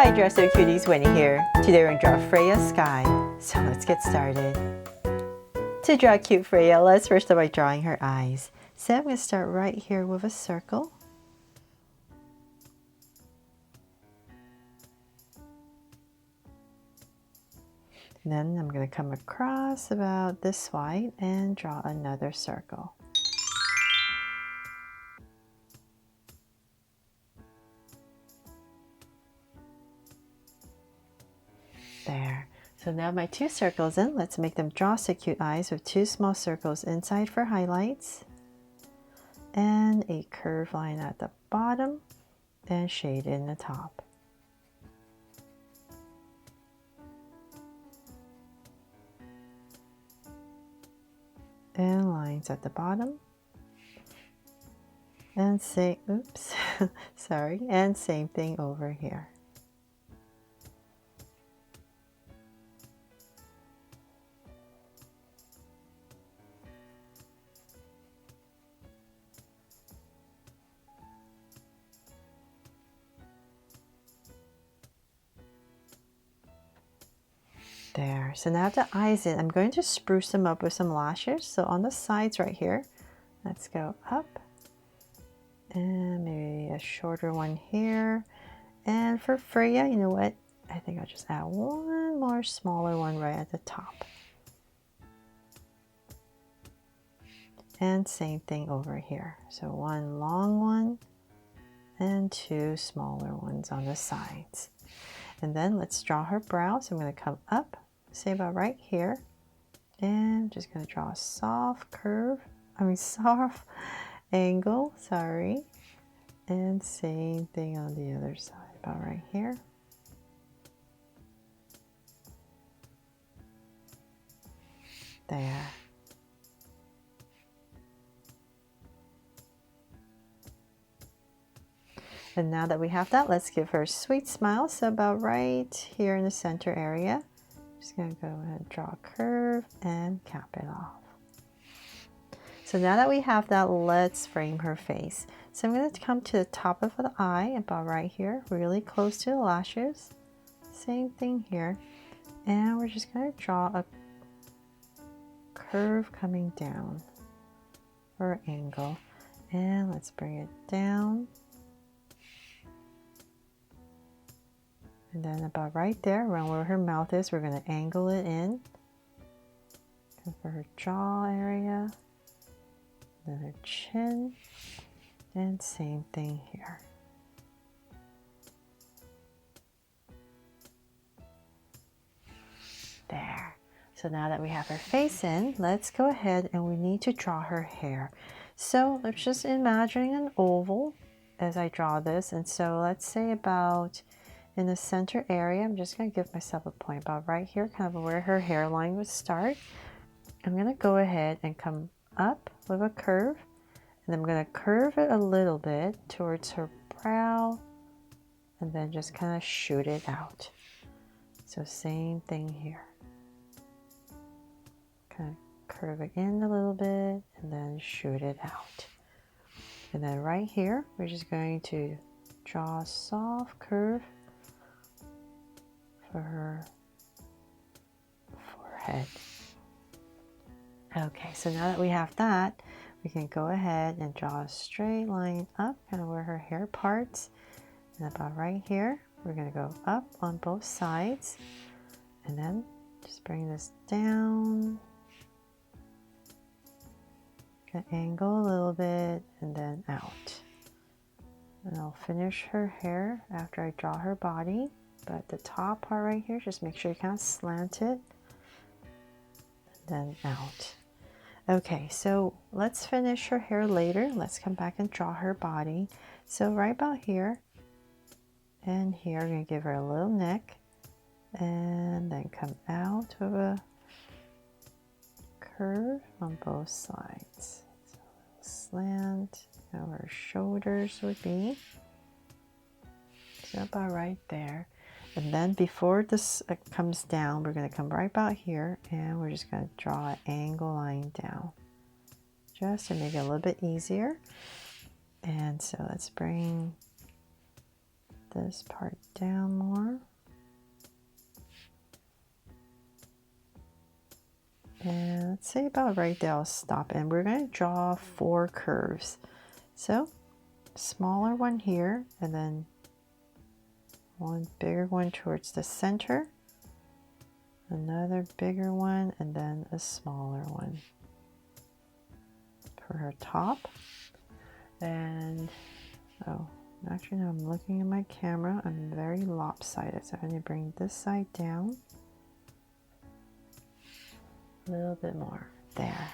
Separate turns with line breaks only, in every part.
Hi Dresser Cuties, Winnie here. Today we're going to draw Freya Skye. So let's get started. To draw cute Freya, let's first start by drawing her eyes. So I'm going to start right here with a circle. And then I'm going to come across about this wide and draw another circle. There. So now my two circles in, let's make them draw so cute eyes with two small circles inside for highlights and a curved line at the bottom and shade in the top. And lines at the bottom. And say, oops, sorry, and same thing over here. There, so now the eyes in, I'm going to spruce them up with some lashes. So on the sides right here, let's go up and maybe a shorter one here. And for Freya, you know what? I think I'll just add one more smaller one right at the top. And same thing over here. So one long one and two smaller ones on the sides. And then let's draw her brow. So I'm going to come up, say about right here. And I'm just going to draw a soft soft angle, sorry. And same thing on the other side, about right here. There. And now that we have that, let's give her a sweet smile. So about right here in the center area, just going to go ahead and draw a curve and cap it off. So now that we have that, let's frame her face. So I'm going to come to the top of the eye, about right here, really close to the lashes. Same thing here. And we're just going to draw a curve coming down, or angle. And let's bring it down. And then about right there, around where her mouth is, we're going to angle it in. And for her jaw area, then her chin, and same thing here. There. So now that we have her face in, let's go ahead and we need to draw her hair. So let's just imagine an oval as I draw this. And so let's say about in the center area, I'm just going to give myself a point about right here, kind of where her hairline would start. I'm going to go ahead and come up with a curve, and I'm going to curve it a little bit towards her brow, and then just kind of shoot it out. So same thing here. Kind of curve it in a little bit, and then shoot it out. And then right here, we're just going to draw a soft curve for her forehead. Okay, so now that we have that, we can go ahead and draw a straight line up, kind of where her hair parts. And about right here, we're going to go up on both sides. And then just bring this down. Gonna angle a little bit and then out. And I'll finish her hair after I draw her body. But the top part right here, just make sure you kind of slant it. And then out. Okay, so let's finish her hair later. Let's come back and draw her body. So right about here and here, we're going to give her a little neck. And then come out with a curve on both sides. So a slant, where her shoulders would be. So about right there. And then before this comes down, we're going to come right about here and we're just going to draw an angle line down just to make it a little bit easier. And so let's bring this part down more. And let's say about right there, I'll stop. And we're going to draw 4 curves. So, smaller one here, and then one bigger one towards the center, another bigger one, and then a smaller one for her top. And, oh, actually, now I'm looking at my camera. I'm very lopsided, so I'm going to bring this side down. A little bit more there.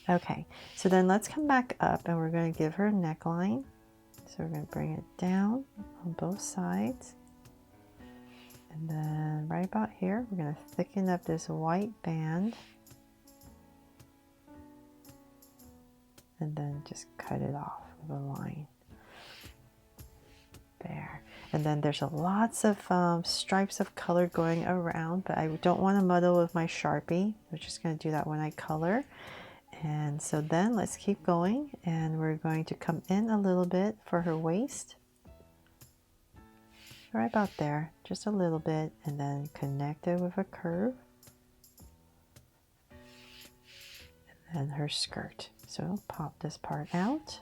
Okay, so then let's come back up and we're going to give her a neckline. So we're going to bring it down on both sides. And then right about here, we're going to thicken up this white band. And then just cut it off with a line. There. And then there's lots of stripes of color going around, but I don't want to muddle with my Sharpie. We're just going to do that when I color. And so then let's keep going, and we're going to come in a little bit for her waist. Right about there, just a little bit, and then connect it with a curve. And then her skirt. So pop this part out.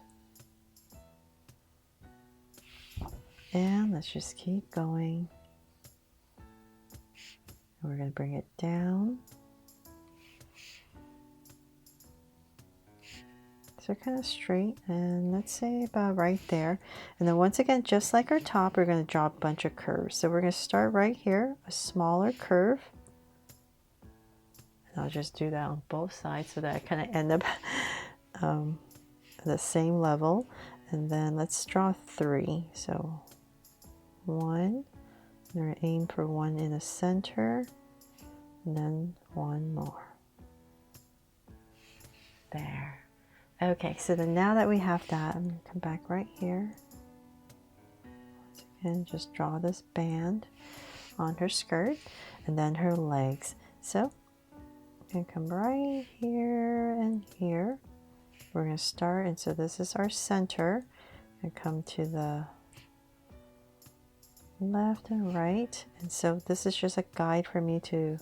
And let's just keep going. We're going to bring it down. So kind of straight, and let's say about right there. And then once again, just like our top, we're going to draw a bunch of curves. So we're going to start right here, a smaller curve. And I'll just do that on both sides so that I kind of end up at the same level. And then let's draw 3. So 1, we're going to aim for 1 in the center, and then 1 more. There. Okay, so then now that we have that, I'm going to come back right here. Once again, just draw this band on her skirt and then her legs. So I'm going to come right here and here. We're going to start, and so this is our center, and come to the left and right. And so this is just a guide for me to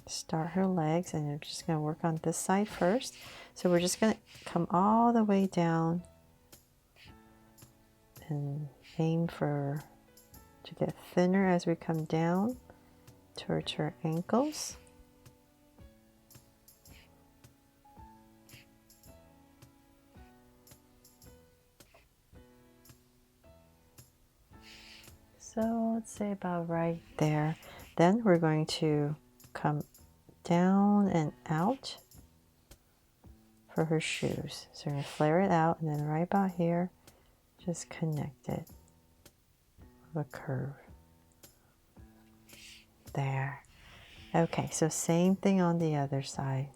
start her legs, and I'm just going to work on this side first. So we're just going to come all the way down and aim to get thinner as we come down towards her ankles. So let's say about right there. Then we're going to come down and out for her shoes. So we're going to flare it out, and then right about here, just connect it with a curve. There. Okay, so same thing on the other side.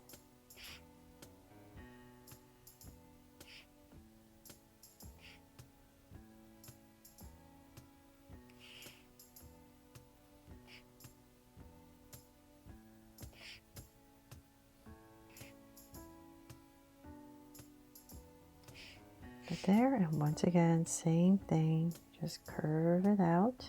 But there, and once again, same thing, just curve it out.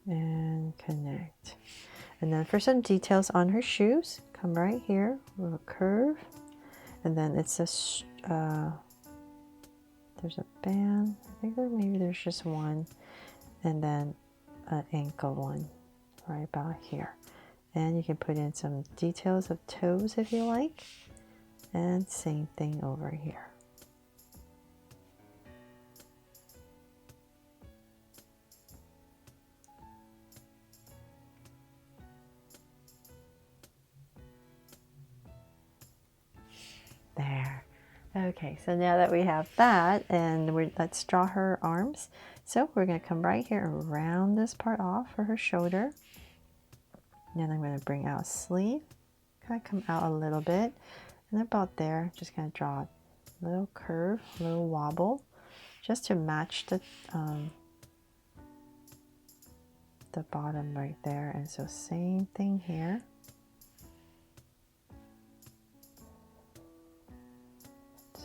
And connect. And then for some details on her shoes, come right here with a curve, and then it's there's a band. I think maybe there's just one, and then an ankle one right about here. And you can put in some details of toes if you like, and same thing over here. There. Okay, so now that we have that, and let's draw her arms. So we're going to come right here and round this part off for her shoulder. And then I'm going to bring out a sleeve, kind of come out a little bit, and about there, just going to draw a little curve, a little wobble, just to match the bottom right there. And so same thing here.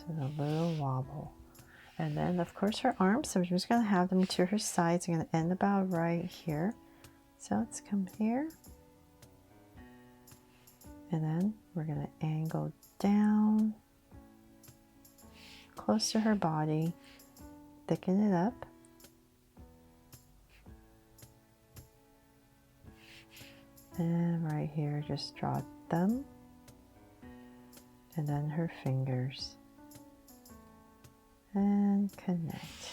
So a little wobble. And then of course her arms, so we're just going to have them to her sides. I'm going to end about right here. So let's come here. And then we're going to angle down close to her body, thicken it up. And right here, just draw a thumb and then her fingers. And connect.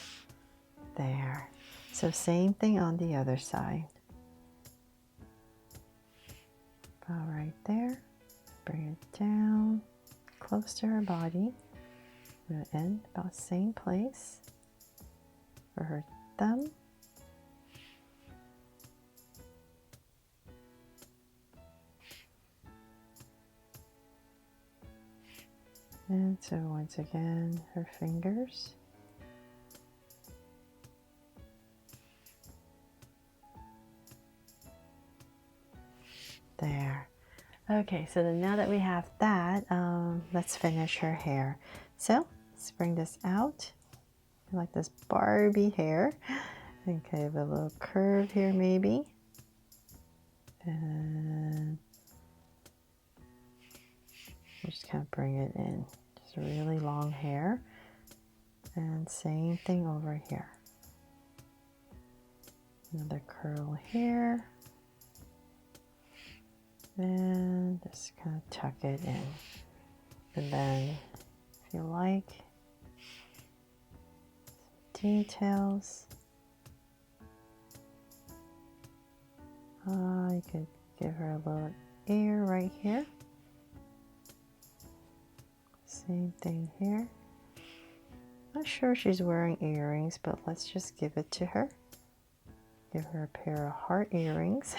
There. So same thing on the other side. About right there. Bring it down close to her body. I'm going to end about same place for her thumb. And so once again, her fingers. There. Okay, so then now that we have that, let's finish her hair. So let's bring this out. I like this Barbie hair. And kind of a little curve here maybe. And just kind of bring it in. Just really long hair. And same thing over here. Another curl here. And just kind of tuck it in. And then, if you like, some details. You could give her a little ear right here. Same thing here. Not sure she's wearing earrings, but let's just give it to her. Give her a pair of heart earrings.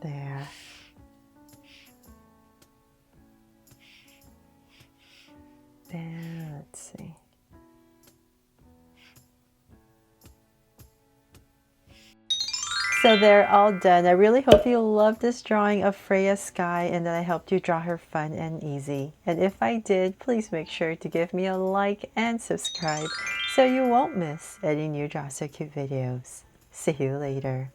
There. And let's see. So they're all done. I really hope you love this drawing of Freya Skye and that I helped you draw her fun and easy. And if I did, please make sure to give me a like and subscribe so you won't miss any new Draw So Cute videos. See you later.